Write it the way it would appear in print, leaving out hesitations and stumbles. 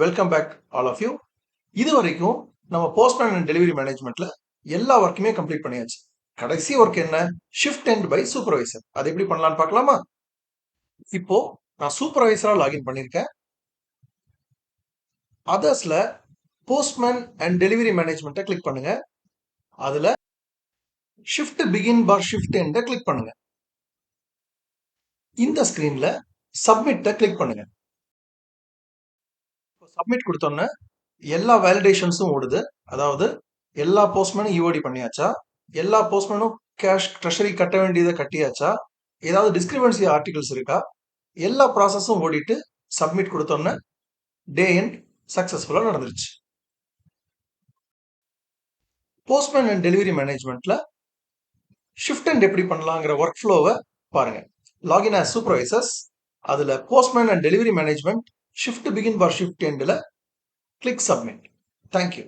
Welcome back all of you. இது வரைக்கும் நம்ம போஸ்ட்மேன் அண்ட் டெலிவரி மேனேஜ்மெண்ட்ல எல்லா ஒர்க்குமே கம்ப்ளீட் பண்ணியாச்சு. கடைசி ஒர்க் என்ன? Shift end by supervisor. அது எப்படி பண்ணலாம்னு பார்க்கலாமா? இப்போ நான் சூப்பர்வைசரா லாகின் பண்ணியிருக்கேன். அதர்ஸ்ல போஸ்ட்மேன் அண்ட் டெலிவரி மேனேஜ்மெண்ட்டை கிளிக் பண்ணுங்க. அதுல shift begin for shift end click பண்ணுங்க. இந்த ஸ்கிரீன்ல சப்மிட்டை கிளிக் பண்ணுங்க. சப்மிட் கொடுத்தோன்னே எல்லா வேலிடேஷன்ஸும் ஓடுது. அதாவது எல்லா போஸ்ட்மேனும் இஓடி பண்ணியாச்சா, எல்லா போஸ்ட்மேனும் கேஷ் ட்ரெஷரி கட்ட வேண்டியதை கட்டியாச்சா, ஏதாவது டிஸ்கிரிபன்சி ஆர்டிகல்ஸ் இருக்கா, எல்லா ப்ராசஸும் ஓடிட்டு சப்மிட் கொடுத்தோன்னே டே எண்ட் சக்சஸ்ஃபுல்லாக நடந்துருச்சு. போஸ்ட்மேன் அண்ட் டெலிவரி மேனேஜ்மெண்ட்ல ஷிஃப்ட் அண்ட் எப்படி பண்ணலாங்கிற ஒர்க் ஃப்ளோவை பாருங்க. லாகின் ஆஸ் சூப்பர்வைசர்ஸ், அதுல postman and delivery management shift begin for shift எண்டில் கிளிக் சப்மிட். தேங்க்யூ.